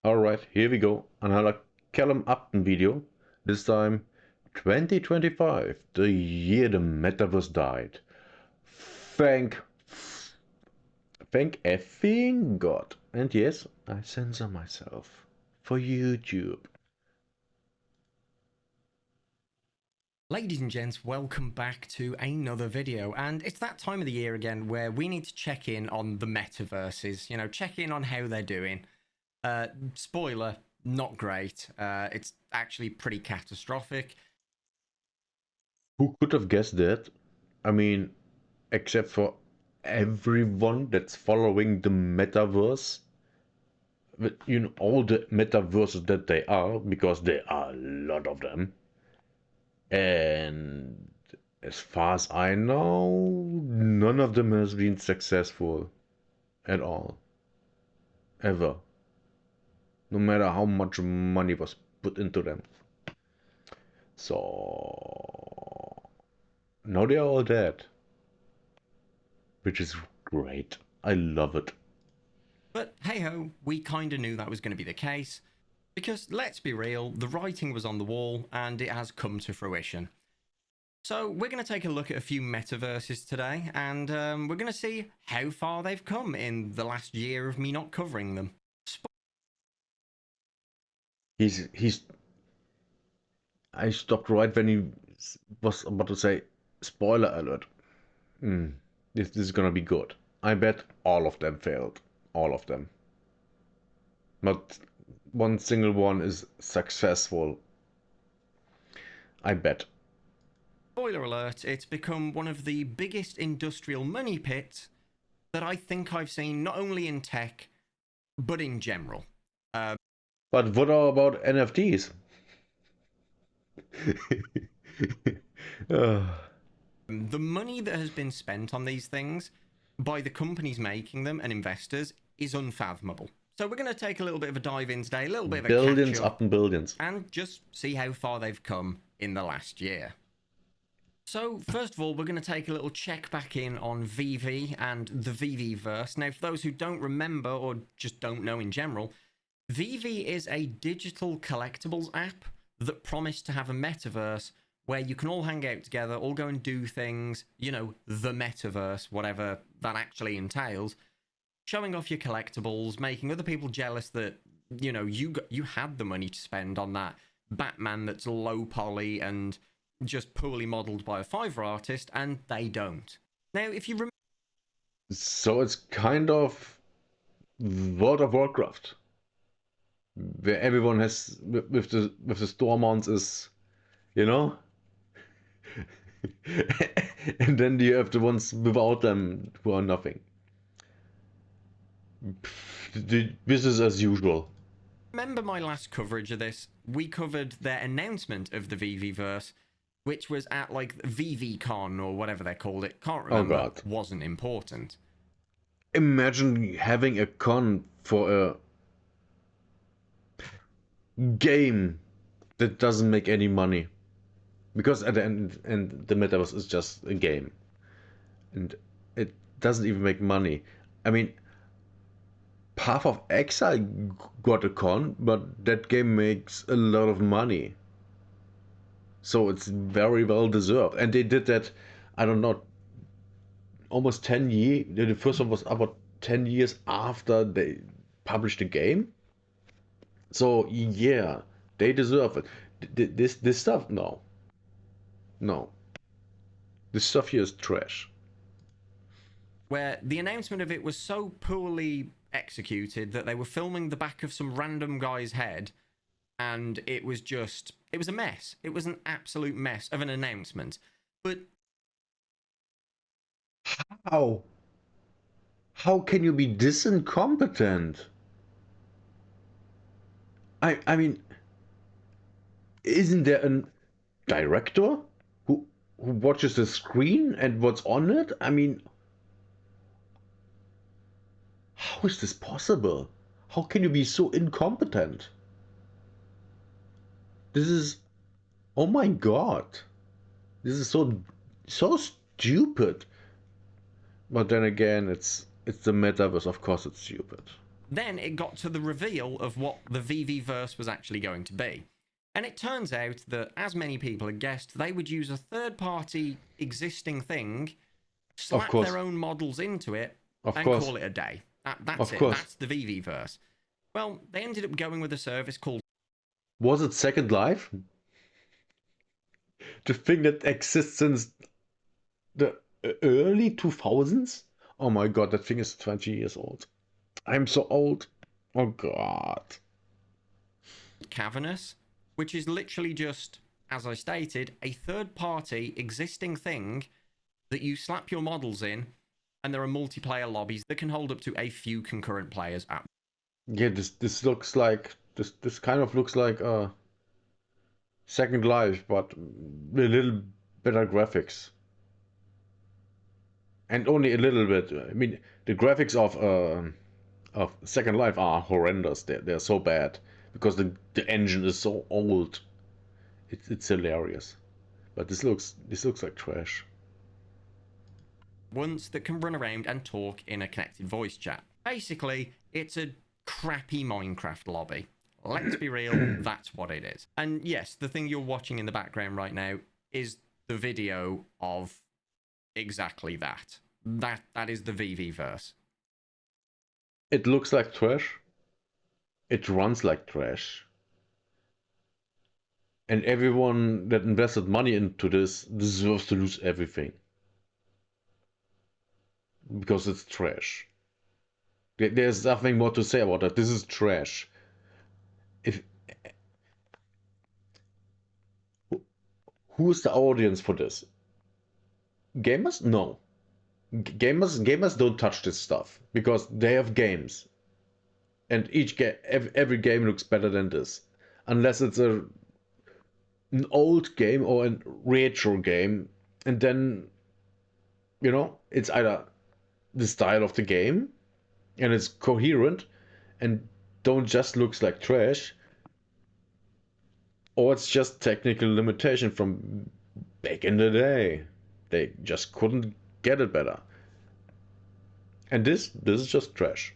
Alright, here we go. Another Callum Upton video. This time 2025, the year the Metaverse died. Thank effing God. And yes, I censor myself for YouTube. Ladies and gents, welcome back to another video, and it's that time of the year again where we need to check in on the metaverses, check in on how they're doing. Spoiler, not great. It's actually pretty catastrophic. Who could have guessed that? I mean, except for everyone that's following the Metaverse. All the metaverses that they are, because there are a lot of them. And as far as I know, none of them has been successful at all. Ever. No matter how much money was put into them. So now they are all dead. Which is great. I love it. But hey ho, we kind of knew that was going to be the case. Because let's be real, the writing was on the wall and it has come to fruition. So we're going to take a look at a few metaverses today, and we're going to see how far they've come in the last year of me not covering them. I stopped right when he was about to say, spoiler alert. This is gonna be good. I bet all of them failed. All of them. Not one single one is successful. I bet. Spoiler alert, it's become one of the biggest industrial money pits that I think I've seen, not only in tech, but in general. But what about NFTs? The money that has been spent on these things by the companies making them and investors is unfathomable. So we're going to take a little bit of a dive in today, a little bit of a Billions catch up, up in billions. and just see how far they've come in the last year. So, first of all, we're going to take a little check back in on VV and the VVverse. Now, for those who don't remember or just don't know in general, VV is a digital collectibles app that promised to have a metaverse where you can all hang out together, all go and do things, the metaverse, whatever that actually entails, showing off your collectibles, making other people jealous that, you had the money to spend on that Batman that's low poly and just poorly modeled by a Fiverr artist, and they don't. Now, if you remember, so it's kind of World of Warcraft, where everyone has with the Stormons is, and then you have the ones without them who are nothing. Business as usual. remember my last coverage of this, we covered their announcement of the VVverse, which was at like VVCon or whatever they called it. Can't remember. Oh God. Wasn't important. Imagine having a con for a game that doesn't make any money. Because at the end, and the metaverse is just a game. And it doesn't even make money. I mean, Path of Exile got a con, but that game makes a lot of money. So it's very well deserved. And they did that, I don't know, almost 10 years. The first one was about 10 years after they published the game. So yeah, they deserve it. This stuff, no. No. This stuff here is trash. Where the announcement of it was so poorly executed that they were filming the back of some random guy's head, and it was a mess. It was an absolute mess of an announcement. But How? How can you be this incompetent? I mean, isn't there a director who watches the screen and what's on it? I mean, how is this possible? How can you be so incompetent? This is, oh my God, this is so stupid. But then again, it's the metaverse. Of course, it's stupid. Then it got to the reveal of what the VVverse was actually going to be. And it turns out that, as many people had guessed, they would use a third-party existing thing, Of slap course. their own models into it, Of and course. call it a day. That's Of it. course. That's the VVverse. Well, they ended up going with a service called... Was it Second Life? The thing that exists since the early 2000s? Oh my god, that thing is 20 years old. I'm so old. Oh god. Cavernous, which is literally just, as I stated, a third-party existing thing that you slap your models in, and there are multiplayer lobbies that can hold up to a few concurrent players at. Yeah, this looks like this kind of looks like Second Life, but a little better graphics. And only a little bit. I mean, the graphics of Second Life are horrendous. They're so bad because the engine is so old. It's hilarious. But this looks like trash. Once that can run around and talk in a connected voice chat. Basically, it's a crappy Minecraft lobby. Let's be real, that's what it is. And yes, the thing you're watching in the background right now is the video of exactly that. That is the VVverse. It looks like trash. It runs like trash. And everyone that invested money into this deserves to lose everything. Because it's trash. There's nothing more to say about that. This is trash. If who's the audience for this? Gamers? No. Gamers don't touch this stuff because they have games, and every game looks better than this, unless it's an old game or a retro game, and then it's either the style of the game and it's coherent and don't just looks like trash, or it's just technical limitation from back in the day. They just couldn't get it better. And this is just trash.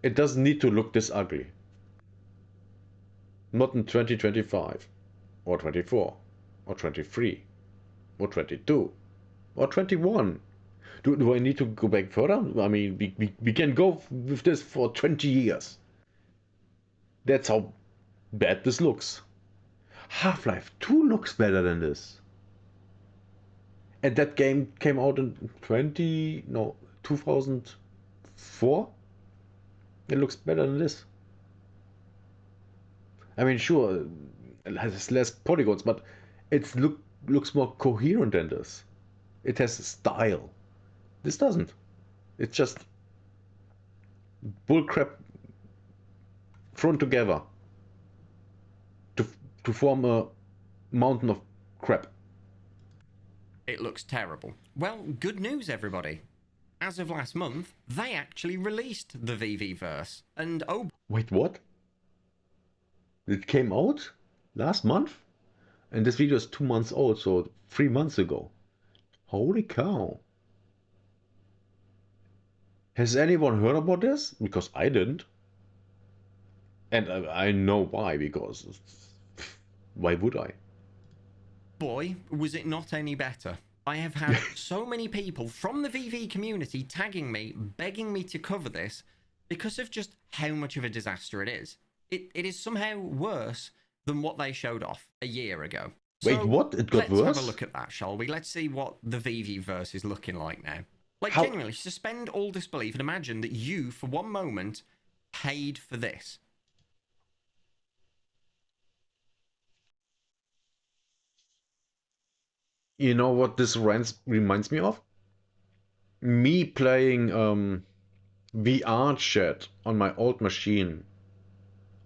It doesn't need to look this ugly. Not in 2025, or 24, or 23, or 22, or 21. Do I need to go back further? I mean, we can go with this for 20 years. That's how bad this looks. Half-Life 2 looks better than this. And that game came out in 2004? It looks better than this. I mean, sure, it has less polygons, but it looks more coherent than this. It has style. This doesn't. It's just bullcrap thrown together to form a mountain of crap. It looks terrible. Well, good news, everybody. As of last month, they actually released the VVverse. And oh... Wait, what? It came out last month? And this video is 2 months old, so 3 months ago. Holy cow. Has anyone heard about this? Because I didn't. And I know why, because why would I? Boy, was it not any better. I have had so many people from the VV community tagging me, begging me to cover this, because of just how much of a disaster it is. It is somehow worse than what they showed off a year ago. Wait, So, what? It got worse? Let's have a look at that, shall we? Let's see what the VVverse is looking like now. Like, How? genuinely, suspend all disbelief and imagine that you, for one moment, paid for this. You know what this reminds me of? Me playing VR chat on my old machine.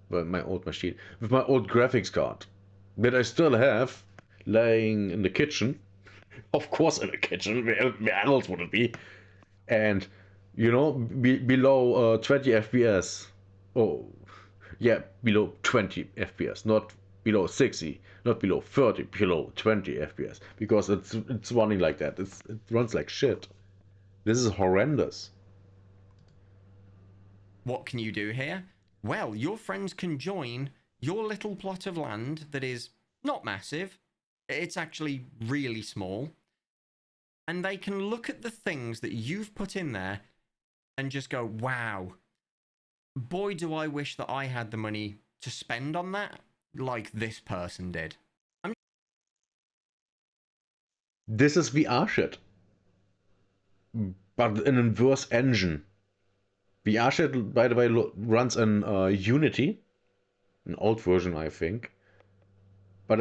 Well, my old machine. With my old graphics card. That I still have laying in the kitchen. Of course in the kitchen. Where else would it be? And, below 20 FPS. Oh, yeah, below 20 FPS. Not below 60, not below 30, below 20 FPS. Because it's running like that. It runs like shit. This is horrendous. what can you do here? Well, your friends can join your little plot of land that is not massive. It's actually really small. And they can look at the things that you've put in there and just go, wow, boy, do I wish that I had the money to spend on that like this person did. This is VR shit. But in a worse engine. VR shit, by the way, runs in Unity. An old version, I think. But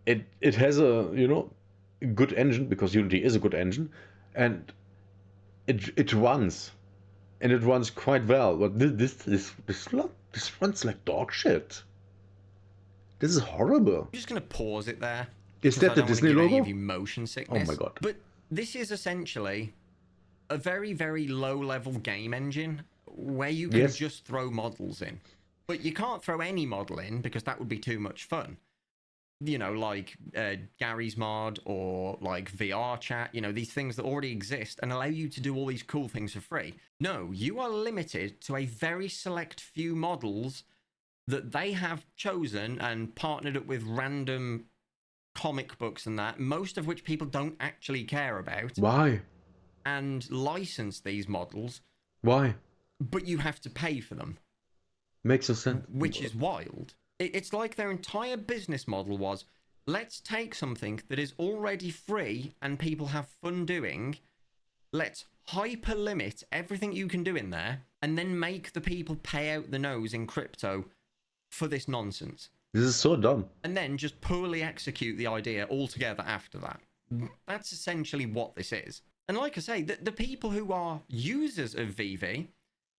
it has a, you know, a good engine, because Unity is a good engine. And it runs. And it runs quite well. But this runs like dog shit. This is horrible. I'm just going to pause it there. Is that the Disney logo? Of you motion sickness. Oh my god. But this is essentially a very, very low-level game engine where you can just throw models in. But you can't throw any model in because that would be too much fun. You know, like Gary's mod or like VR chat, you know, these things that already exist and allow you to do all these cool things for free. No, you are limited to a very select few models that they have chosen and partnered up with random comic books and that, most of which people don't actually care about. Why? And license these models. Why? But you have to pay for them. Makes no sense. Which is wild. It's like their entire business model was, let's take something that is already free and people have fun doing, let's hyper limit everything you can do in there, and then make the people pay out the nose in crypto for this nonsense. This is so dumb. And then just poorly execute the idea altogether after that. That's essentially what this is. And like I say, the people who are users of VV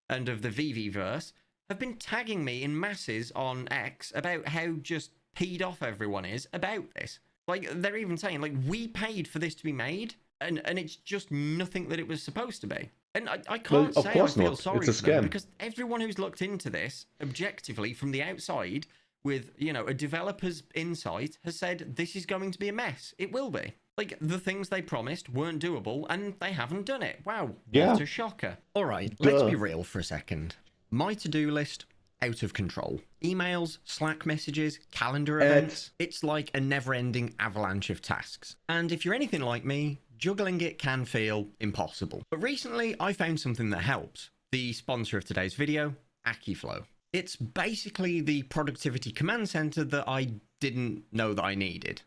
and of the VVverse have been tagging me in masses on X about how just peed off everyone is about this. Like, they're even saying, like, we paid for this to be made, and it's just nothing that it was supposed to be. And I can't say I feel sorry for them, because everyone who's looked into this objectively from the outside with, you know, a developer's insight has said this is going to be a mess. It will be. Like, the things they promised weren't doable, and they haven't done it. Wow, what a shocker. All right, let's be real for a second. My to-do list, out of control. Emails, Slack messages, calendar events. It's like a never-ending avalanche of tasks. And if you're anything like me, juggling it can feel impossible. But recently, I found something that helps. The sponsor of today's video, Akiflow. It's basically the productivity command center that I didn't know that I needed.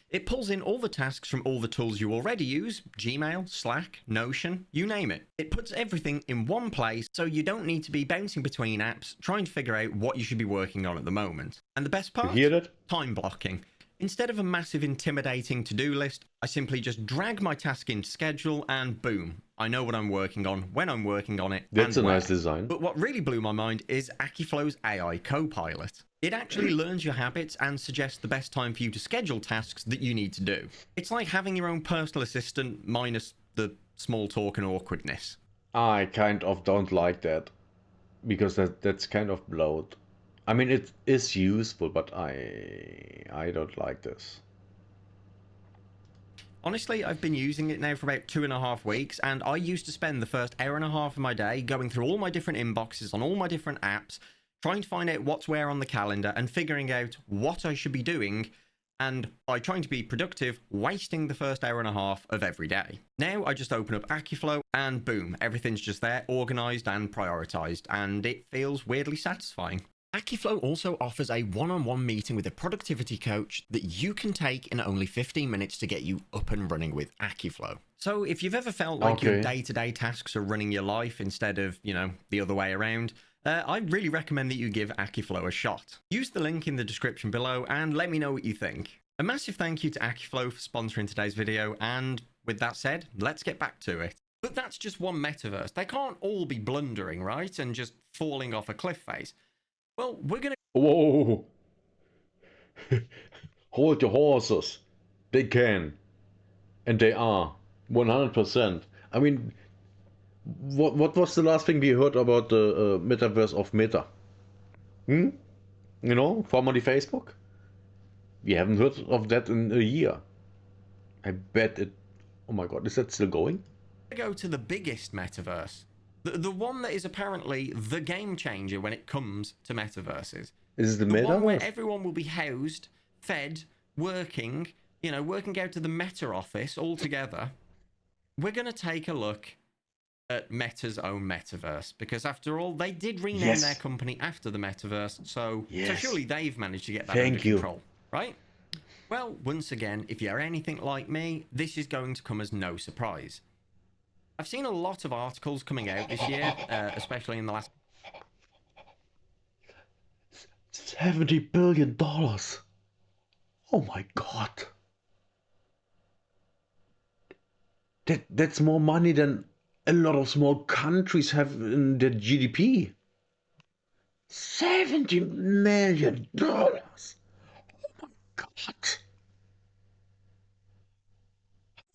It pulls in all the tasks from all the tools you already use, Gmail, Slack, Notion, you name it. It puts everything in one place, so you don't need to be bouncing between apps, trying to figure out what you should be working on at the moment. And the best part? You hear that? Time blocking. Instead of a massive intimidating to-do list, I simply just drag my task into schedule and boom, I know what I'm working on, when I'm working on it, That's a nice design. But what really blew my mind is Akiflow's AI co-pilot. It actually learns your habits and suggests the best time for you to schedule tasks that you need to do. It's like having your own personal assistant minus the small talk and awkwardness. I kind of don't like that, because that's kind of bloat. I mean, it is useful, but I don't like this. Honestly, I've been using it now for about 2.5 weeks, and I used to spend the first hour and a half of my day going through all my different inboxes on all my different apps, trying to find out what's where on the calendar and figuring out what I should be doing, and by trying to be productive, wasting the first hour and a half of every day. Now I just open up Akiflow and boom, everything's just there, organized and prioritized, and it feels weirdly satisfying. Akiflow also offers a one-on-one meeting with a productivity coach that you can take in only 15 minutes to get you up and running with Akiflow. So if you've ever felt like your day-to-day tasks are running your life instead of, you know, the other way around, I really recommend that you give Akiflow a shot. Use the link in the description below and let me know what you think. A massive thank you to Akiflow for sponsoring today's video, and with that said, let's get back to it. But that's just one metaverse. They can't all be blundering, right? And just falling off a cliff face. Well, we're gonna... Whoa! Hold your horses. They can. And they are. 100%. I mean, what was the last thing we heard about the metaverse of Meta? You know, formerly Facebook? We haven't heard of that in a year. I bet it... Oh my god, is that still going? Go to the biggest metaverse. The one that is apparently the game changer when it comes to metaverses. Is it the The one where metaverse? everyone will be housed, fed, working, working out of the Meta office all together. We're going to take a look at Meta's own metaverse, because after all, they did rename their Yes. company after the metaverse, so Yes. surely they've managed to get that under Thank you. control, right? Well, once again, if you're anything like me, this is going to come as no surprise. I've seen a lot of articles coming out this year, especially in the last... $70 billion. Oh my god. That's more money than a lot of small countries have in their GDP. $70 million. Oh my god.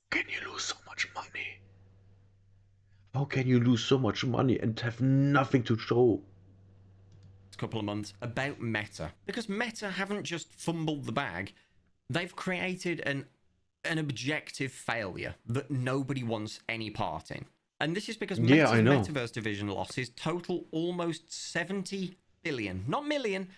Can you lose so much money? How can you lose so much money and have nothing to show? couple of months about Meta, because Meta haven't just fumbled the bag, they've created an objective failure that nobody wants any part in. And this is because Meta's Metaverse division losses total almost 70 billion, not million,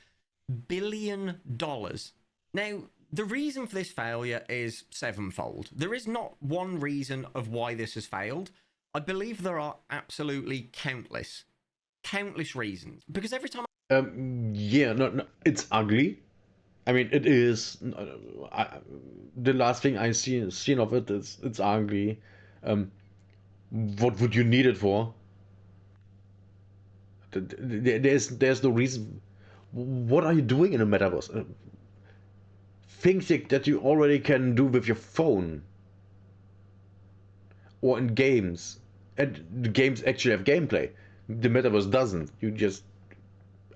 billion dollars. Now, the reason for this failure is sevenfold. There is not one reason of why this has failed. I believe there are absolutely countless reasons. Because every time Yeah, no, it's ugly. I mean, it is. The last thing I seen of it is it's ugly. What would you need it for? There's no reason. What are you doing in a metaverse? Things that you already can do with your phone or in games, and the games actually have gameplay. The metaverse doesn't. You just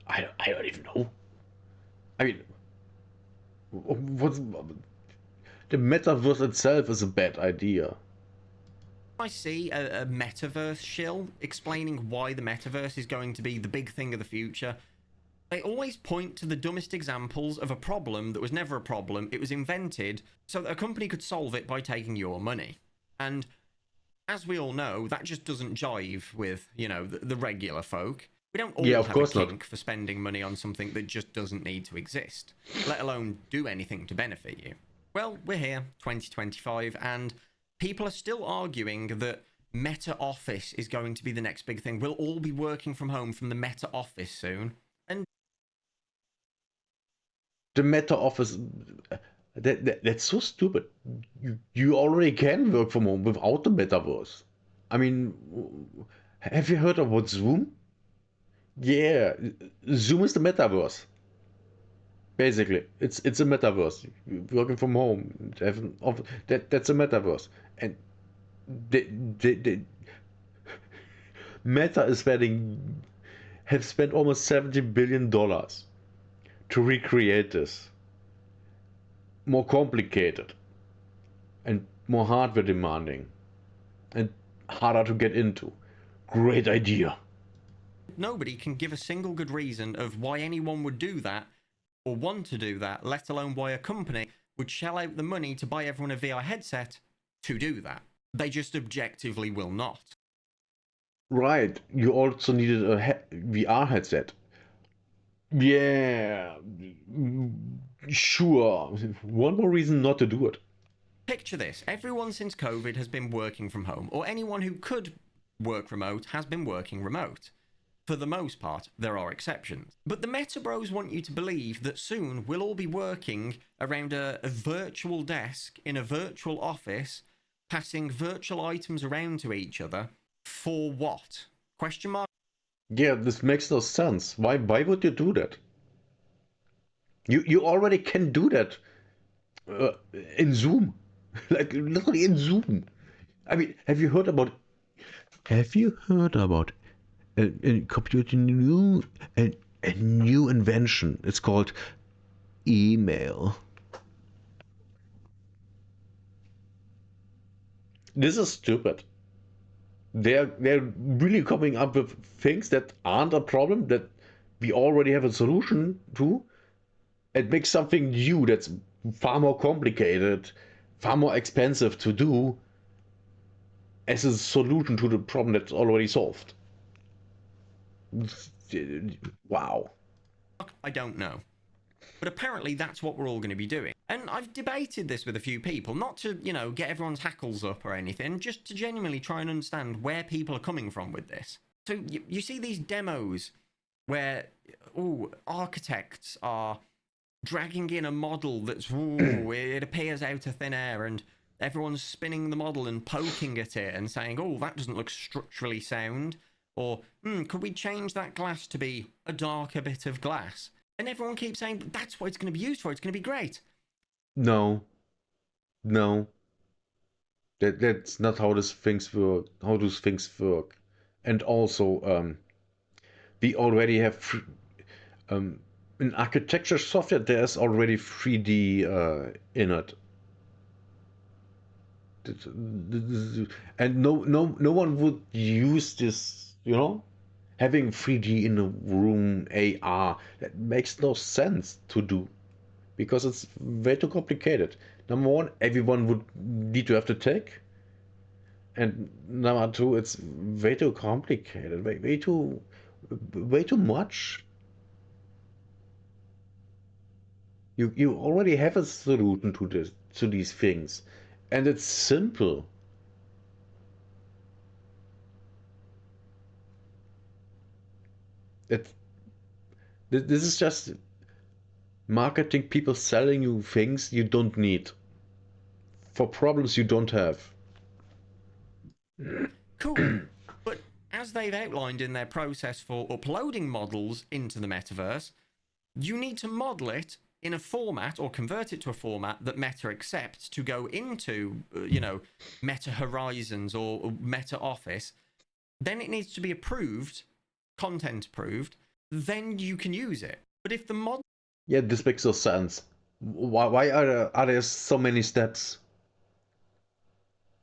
I don't even know. I mean, what's the metaverse itself is a bad idea. I see a metaverse shill explaining why the metaverse is going to be the big thing of the future, they always point to the dumbest examples of a problem that was never a problem. It was invented so that a company could solve it by taking your money. And as we all know, that just doesn't jive with, the regular folk. We don't all have a kink for spending money on something that just doesn't need to exist, let alone do anything to benefit you. Well, we're here, 2025, and people are still arguing that Meta Office is going to be the next big thing. We'll all be working from home from the Meta Office soon. And the Meta Office, that's so stupid. You already can work from home without the metaverse. I mean, have you heard about Zoom? Yeah, Zoom is the metaverse. Basically, it's a metaverse. Working from home, that's a metaverse, and the Meta have spent almost $70 billion to recreate this. More complicated, and more hardware demanding, and harder to get into. Great idea. Nobody can give a single good reason of why anyone would do that or want to do that, let alone why a company would shell out the money to buy everyone a VR headset to do that. They just objectively will not. Right, you also needed a VR headset. Yeah, sure. One more reason not to do it. Picture this. Everyone since COVID has been working from home, or anyone who could work remote has been working remote. For the most part, there are exceptions. But the Meta Bros want you to believe that soon we'll all be working around a virtual desk in a virtual office, passing virtual items around to each other. For what? Question mark? Yeah, this makes no sense. Why would you do that? You already can do that in Zoom. Like literally in Zoom. I mean, have you heard about a computer a new invention? It's called email. This is stupid. They're really coming up with things that aren't a problem that we already have a solution to, and make something new that's far more complicated, far more expensive to do as a solution to the problem that's already solved. Wow. I don't know. But apparently that's what we're all going to be doing. And I've debated this with a few people, not to, get everyone's hackles up or anything, just to genuinely try and understand where people are coming from with this. So you see these demos where, architects are dragging in a model that's, it appears out of thin air, and everyone's spinning the model and poking at it and saying, that doesn't look structurally sound. Or, could we change that glass to be a darker bit of glass? And everyone keeps saying, that's what it's going to be used for. It's going to be great. No. No. That's not how these things work. How those things work. And also, we already have in architecture software. There's already 3D in it. And no one would use this, having 3D in a room, AR. That makes no sense to do because it's way too complicated. Number one, everyone would need to have the tech, and number two, it's way too complicated, way too much. You already have a solution to these things, and it's simple. It this is just marketing people selling you things you don't need for problems you don't have. Cool. But as they've outlined in their process for uploading models into the metaverse, you need to model it in a format or convert it to a format that Meta accepts to go into, Meta Horizons or Meta Office. Then it needs to be approved, content approved. Then you can use it. But if the model... Yeah, this makes no sense. Why are there so many steps?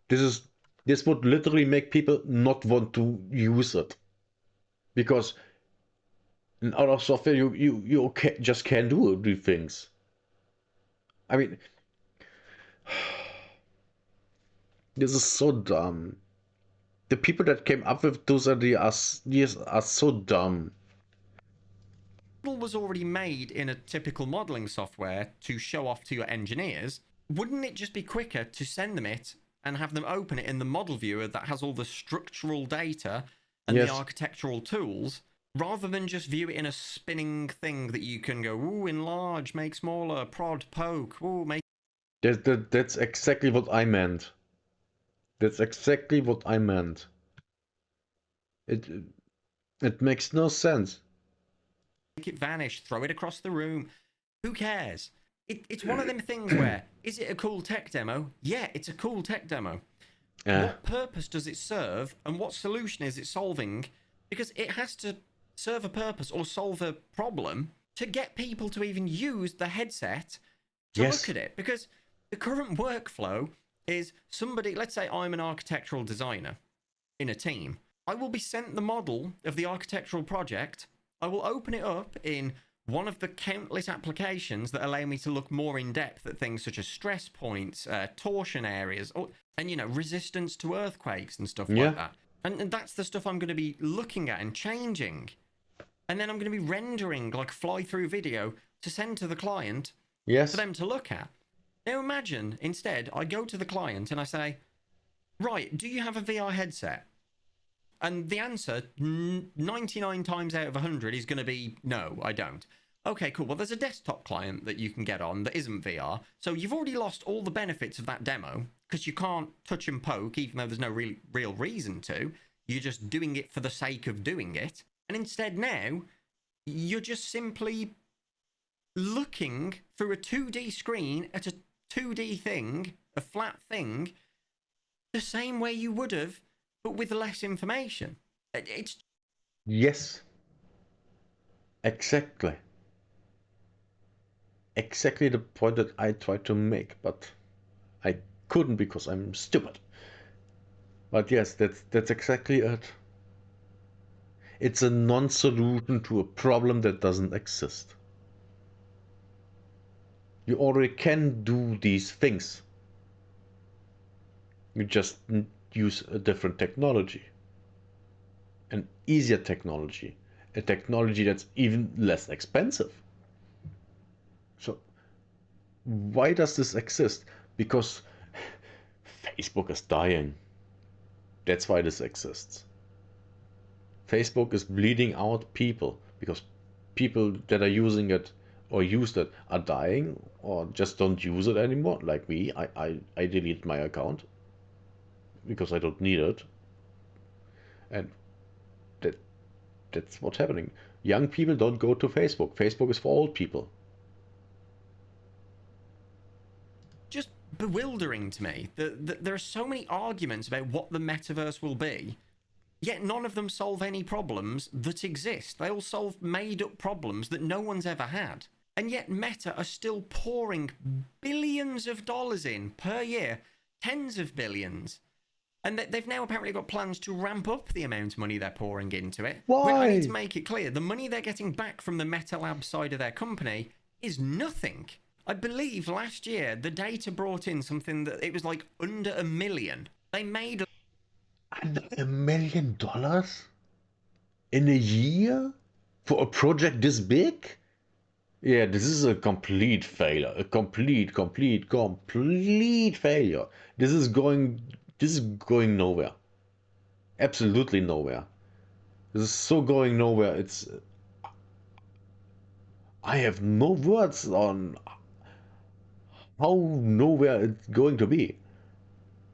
This would literally make people not want to use it, because in out of software you just can't do these things. I mean, this is so dumb. The people that came up with those ideas are so dumb. was already made in a typical modeling software to show off to your engineers, wouldn't it just be quicker to send them it and have them open it in the model viewer that has all the structural data and Yes. the architectural tools, rather than just view it in a spinning thing that you can go, enlarge, make smaller, prod, poke, make... That's exactly what I meant. That's exactly what I meant. It makes no sense. Make it vanish, throw it across the room. Who cares? It's one of them things where, is it a cool tech demo? Yeah, it's a cool tech demo. What purpose does it serve, and what solution is it solving? Because it has to serve a purpose or solve a problem to get people to even use the headset to look at it. Because the current workflow is somebody, let's say I'm an architectural designer in a team. I will be sent the model of the architectural project. I will open it up in one of the countless applications that allow me to look more in depth at things such as stress points, torsion areas, and resistance to earthquakes and stuff like that. And that's the stuff I'm going to be looking at and changing. And then I'm going to be rendering like fly-through video to send to the client for them to look at. Now imagine, instead, I go to the client and I say, right, do you have a VR headset? And the answer, 99 times out of 100, is going to be, no, I don't. Okay, cool. Well, there's a desktop client that you can get on that isn't VR. So you've already lost all the benefits of that demo because you can't touch and poke, even though there's no real reason to. You're just doing it for the sake of doing it. And instead now, you're just simply looking through a 2D screen at a 2D thing, a flat thing, the same way you would have, but with less information. It's... Yes. Exactly. Exactly the point that I tried to make, but I couldn't because I'm stupid. But yes, that's exactly it. It's a non-solution to a problem that doesn't exist. You already can do these things. You just use a different technology. An easier technology. a technology that's even less expensive. So why does this exist? Because Facebook is dying. That's why this exists. Facebook is bleeding out people because people that are using it or used it are dying or just don't use it anymore. Like me, I deleted my account because I don't need it. And that that's what's happening. Young people don't go to Facebook. Facebook is for old people. Just bewildering to me that there are so many arguments about what the metaverse will be, yet none of them solve any problems that exist. They all solve made-up problems that no one's ever had. And yet Meta are still pouring billions of dollars in per year, tens of billions. And they've now apparently got plans to ramp up the amount of money they're pouring into it. Why? I need to make it clear, the money they're getting back from the Meta Lab side of their company is nothing. I believe last year the data brought in something that it was like under $1 million. They made Under $1 million in a year for a project this big? Yeah, this is a complete failure. A complete failure. This is going nowhere. Absolutely nowhere. This is so going nowhere. It's I have no words on how nowhere it's going to be.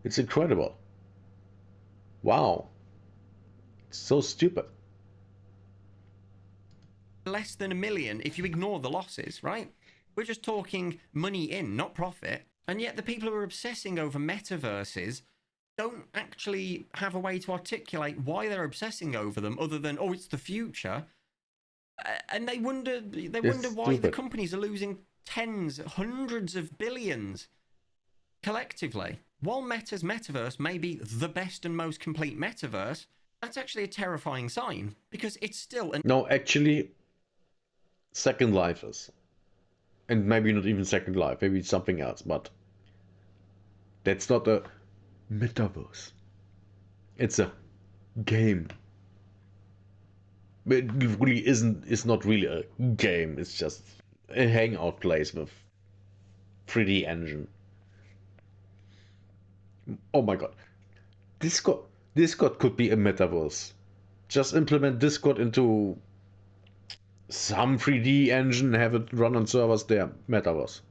It's incredible. Wow. It's so stupid. less than $1 million if you ignore the losses, right? We're just talking money in, not profit. And yet the people who are obsessing over metaverses don't actually have a way to articulate why they're obsessing over them other than, oh, it's the future. And they wonder why the companies are losing tens, hundreds of billions collectively. While Meta's metaverse may be the best and most complete metaverse, that's actually a terrifying sign because it's still an... No, actually, Second Life is. And maybe not even Second Life, maybe it's something else, but that's not a metaverse. It's a game. It really isn't, it's not really a game, it's just a hangout place with 3D engine. Oh my god. Discord could be a metaverse. Just implement Discord into some 3D engine, have it run on servers there. Metaverse.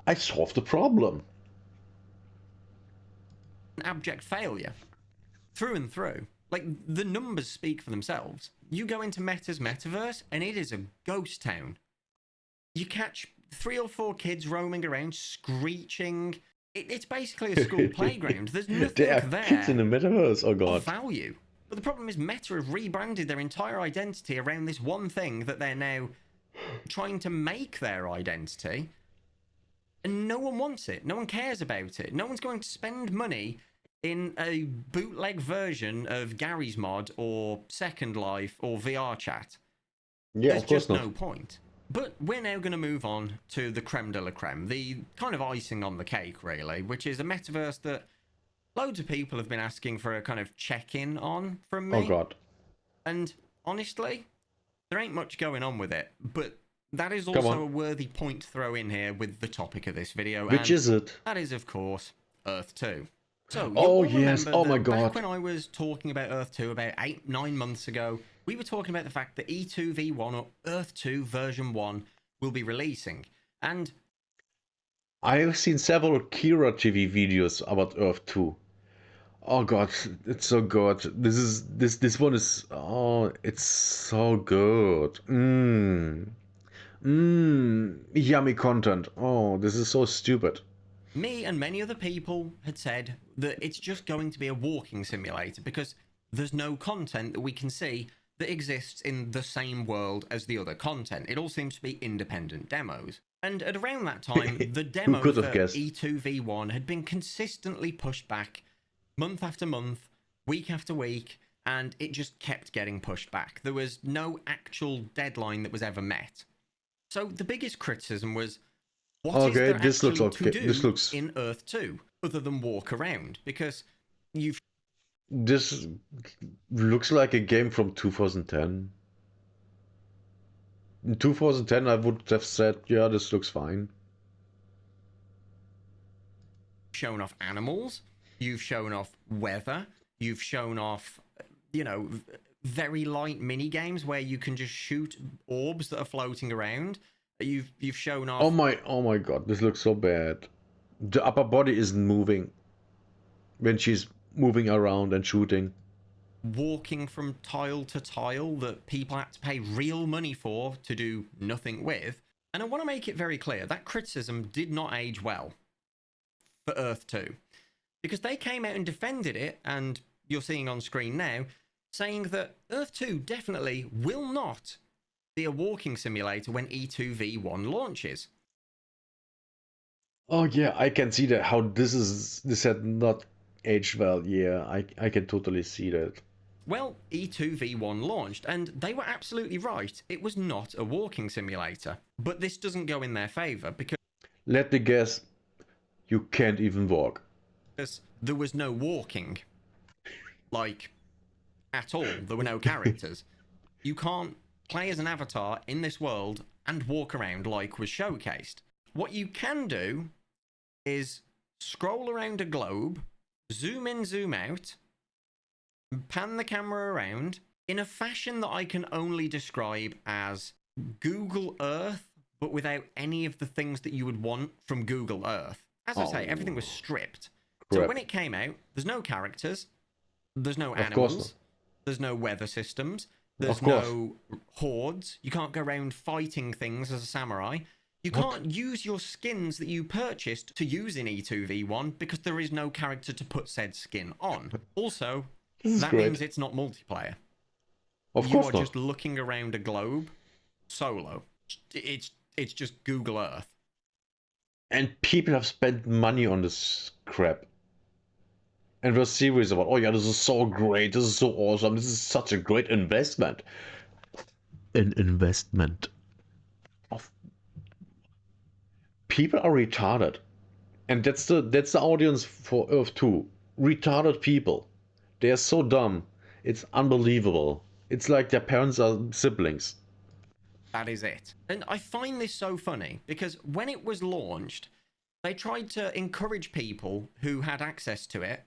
I solved the problem. abject failure. Through and through. Like, the numbers speak for themselves. You go into Meta's metaverse, and it is a ghost town. You catch 3 or 4 kids roaming around, screeching. It's basically a school playground. There's nothing there there. Kids in the metaverse, oh god. Of value. But the problem is Meta have rebranded their entire identity around this one thing that they're now trying to make their identity. And no one wants it. No one cares about it. No one's going to spend money in a bootleg version of Gary's Mod or Second Life or VR Chat. Yeah, There's of course just not. no point. But we're now going to move on to the creme de la creme, the kind of icing on the cake, really, which is a metaverse that loads of people have been asking for a kind of check-in on from me. Oh god. And honestly, there ain't much going on with it, but that is also a worthy point to throw in here with the topic of this video. Which is it? That is, of course, Earth 2. So, oh yes, oh my god. Back when I was talking about Earth 2 about 8-9 months ago, we were talking about the fact that E2v1 or Earth 2 version 1 will be releasing. And I have seen several Kira TV videos about Earth 2. Oh god, it's so good. This one is, oh, it's so good. Yummy content. Oh, this is so stupid. me and many other people had said that it's just going to be a walking simulator because there's no content that we can see that exists in the same world as the other content. It all seems to be independent demos. And at around that time, the demo for E2v1 had been consistently pushed back month after month, week after week, and it just kept getting pushed back. There was no actual deadline that was ever met. So the biggest criticism was, what is there actually to do in Earth 2 other than walk around? Because this looks like a game from 2010. In 2010, I would have said, yeah, this looks fine. Shown off animals, you've shown off weather, you've shown off, you know, very light mini games where you can just shoot orbs that are floating around. You've shown off Oh my god, this looks so bad. The upper body isn't moving when she's moving around and shooting. walking from tile to tile that people had to pay real money for to do nothing with. And I want to make it very clear that criticism did not age well for Earth 2, because they came out and defended it, and you're seeing on screen now, saying that Earth 2 definitely will not be a walking simulator when E2V1 launches. Oh yeah, I can see that how this had not aged well. Yeah, I can totally see that. Well, E2V1 launched, and they were absolutely right. It was not a walking simulator. But this doesn't go in their favour, because Let me guess, you can't even walk. there was no walking. Like, at all. There were no characters. You can't play as an avatar in this world and walk around like was showcased. What you can do is scroll around a globe, zoom in, zoom out, pan the camera around in a fashion that I can only describe as Google Earth, but without any of the things that you would want from Google Earth. As I say, everything was stripped. So Crap. when it came out, there's no characters, there's no Of course animals, not. there's no weather systems, there's Of course. no hordes, you can't go around fighting things as a samurai. You can't use your skins that you purchased to use in E2V1 because there is no character to put said skin on. Also, This is that great. means it's not multiplayer. Of You course are not. just looking around a globe solo. It's just Google Earth. And people have spent money on this crap. And were serious about, oh yeah, this is so great, this is so awesome, this is such a great investment. An investment. Of people are retarded. And that's the audience for Earth 2. Retarded people. They are so dumb. It's unbelievable. It's like their parents are siblings. That is it. And I find this so funny because when it was launched, they tried to encourage people who had access to it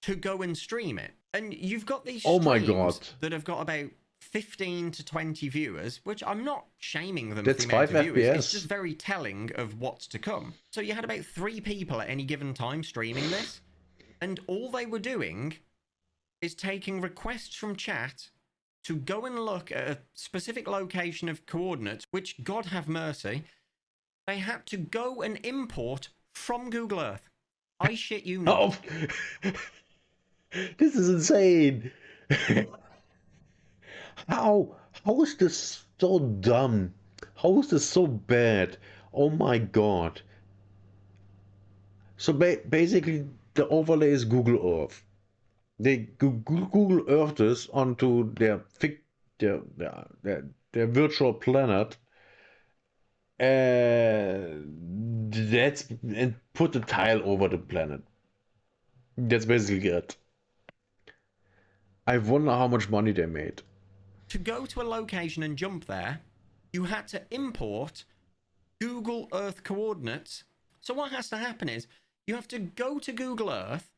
to go and stream it. And you've got these Oh my streams God. that have got about 15 to 20 viewers, which I'm not shaming them That's for the amount 5 of viewers. It's FPS. just very telling of what's to come. So you had about 3 people at any given time streaming this, and all they were doing is taking requests from chat to go and look at a specific location of coordinates, which, God have mercy, they had to go and import from Google Earth. I shit you not. Oh, this is insane. How is this so dumb? How is this so bad? Oh my god. So basically the overlay is Google Earth. They Google Earth this onto their virtual planet, and put a tile over the planet. That's basically it. I wonder how much money they made. To go to a location and jump there, you had to import Google Earth coordinates. So what has to happen is you have to go to Google Earth,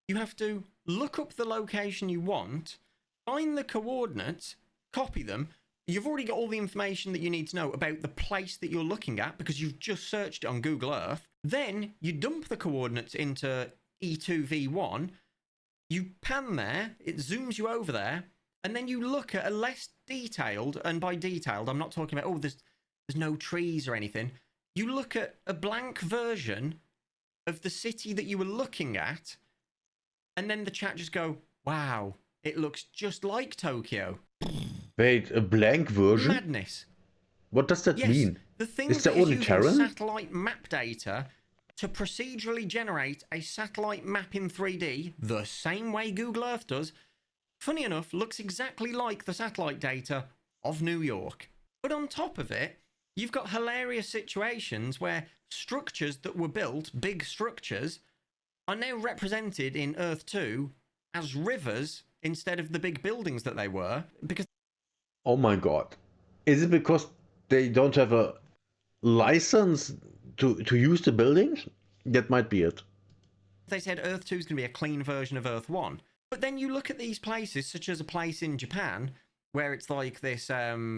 you have to look up the location you want, find the coordinates, copy them. You've already got all the information that you need to know about the place that you're looking at because you've just searched it on Google Earth. Then you dump the coordinates into E2V1, you pan there, it zooms you over there, and then you look at a less detailed, and by detailed, I'm not talking about, oh, there's no trees or anything. You look at a blank version of the city that you were looking at, and then the chat just go, wow, it looks just like Tokyo. Wait, a blank version? Madness. What does that Yes, mean? the thing Is that there is only using Terran? satellite map data to procedurally generate a satellite map in 3D, the same way Google Earth does, funny enough, looks exactly like the satellite data of New York. But on top of it, you've got hilarious situations where structures that were built, big structures, are now represented in Earth 2 as rivers instead of the big buildings that they were, because Oh my god. Is it because they don't have a license to use the building? That might be it. They said Earth 2 is going to be a clean version of Earth 1. But then you look at these places, such as a place in Japan, where it's like this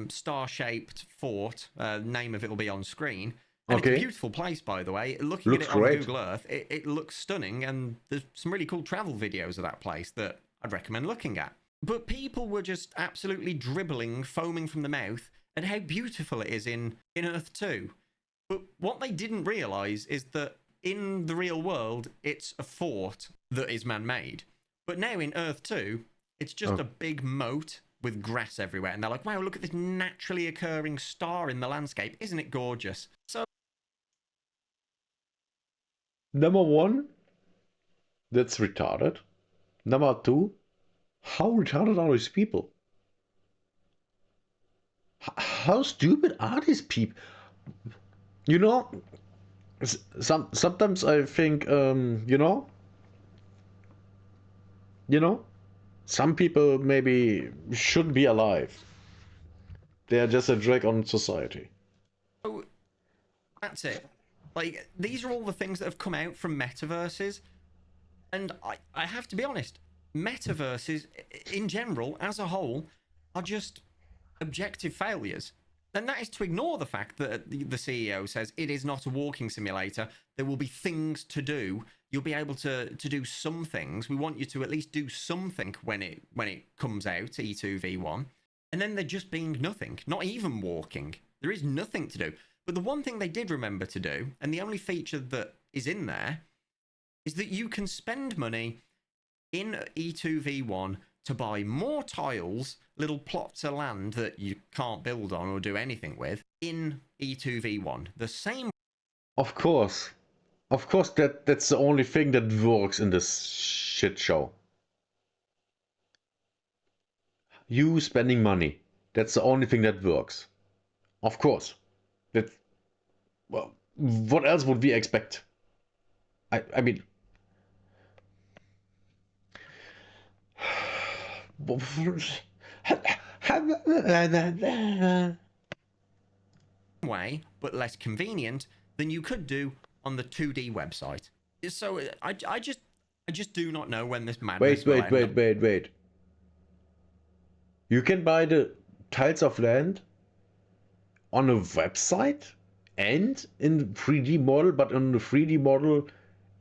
star-shaped fort. Name of it will be on screen. And it's a beautiful place, by the way. Looking Looks at it on great. Google Earth, it looks stunning, and there's some really cool travel videos of that place that I'd recommend looking at. But people were just absolutely dribbling, foaming from the mouth, at how beautiful it is in Earth 2. But what they didn't realise is that in the real world, it's a fort that is man-made. But now in Earth 2, it's just a big moat with grass everywhere. And they're like, wow, look at this naturally occurring star in the landscape. Isn't it gorgeous? So, Number one, that's retarded. Number two, how retarded are these people? How stupid are these people? You know, sometimes I think, you know, some people maybe shouldn't be alive. They are just a drag on society. so that's it. Like, these are all the things that have come out from metaverses. And I have to be honest, metaverses in general, as a whole, are just objective failures. And that is to ignore the fact that the CEO says it is not a walking simulator. There will be things to do. You'll be able to do some things. We want you to at least do something when it comes out, E2V1. And then there just being nothing, not even walking. There is nothing to do. But the one thing they did remember to do, and the only feature that is in there, is that you can spend money in E2V1 to buy more tiles, little plots of land that you can't build on or do anything with, in E2V1. The same. Of course. Of course, that's the only thing that works in this shit show. You spending money. That's the only thing that works. Of course. Well, what else would we expect? I mean... way, but less convenient than you could do on the 2D website. So I just do not know when this madness will end up. Wait. You can buy the tiles of land on a website and in 3D model, but on the 3D model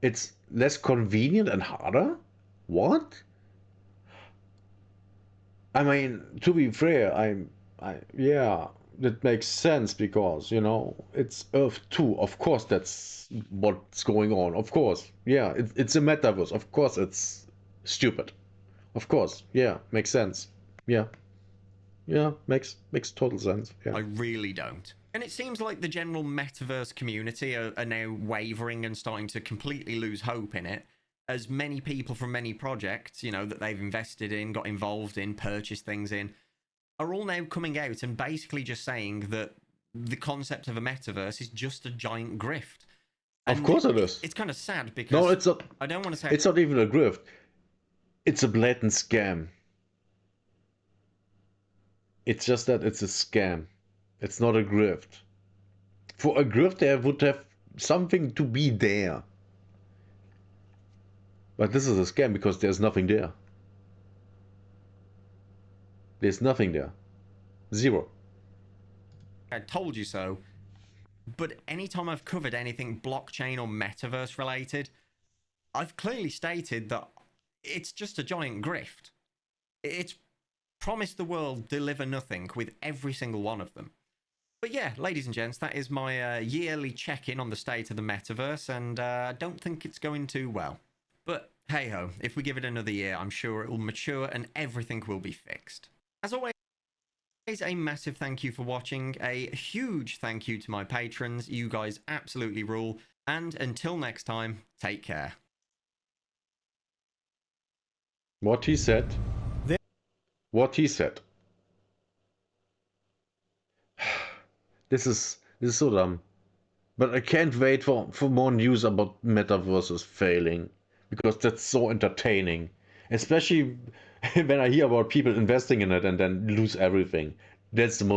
it's less convenient and harder? What? I mean, to be fair, yeah, that makes sense because, you know, it's Earth 2. Of course, that's what's going on. Of course, yeah, it's a metaverse. Of course, it's stupid. Of course, yeah, makes sense. Yeah, makes total sense. Yeah. I really don't. And it seems like the general metaverse community are now wavering and starting to completely lose hope in it, as many people from many projects, you know, that they've invested in, got involved in, purchased things in, are all now coming out and basically just saying that the concept of a metaverse is just a giant grift. And of course it is. It's kind of sad because... No, it's not. I don't want to say... It's not even a grift. It's a blatant scam. It's just that it's a scam. It's not a grift. For a grift, there would have something to be there. But this is a scam because there's nothing there. There's nothing there. Zero. I told you so. But anytime I've covered anything blockchain or metaverse related, I've clearly stated that it's just a giant grift. It's promised the world deliver nothing with every single one of them. But yeah, ladies and gents, that is my yearly check-in on the state of the metaverse, and I don't think it's going too well. But hey-ho, if we give it another year, I'm sure it will mature and everything will be fixed. As always, a massive thank you for watching, a huge thank you to my patrons, you guys absolutely rule, and until next time, take care. What he said. What he said. This is so dumb. But I can't wait for more news about metaverses failing. Because that's so entertaining. Especially when I hear about people investing in it and then lose everything. That's the most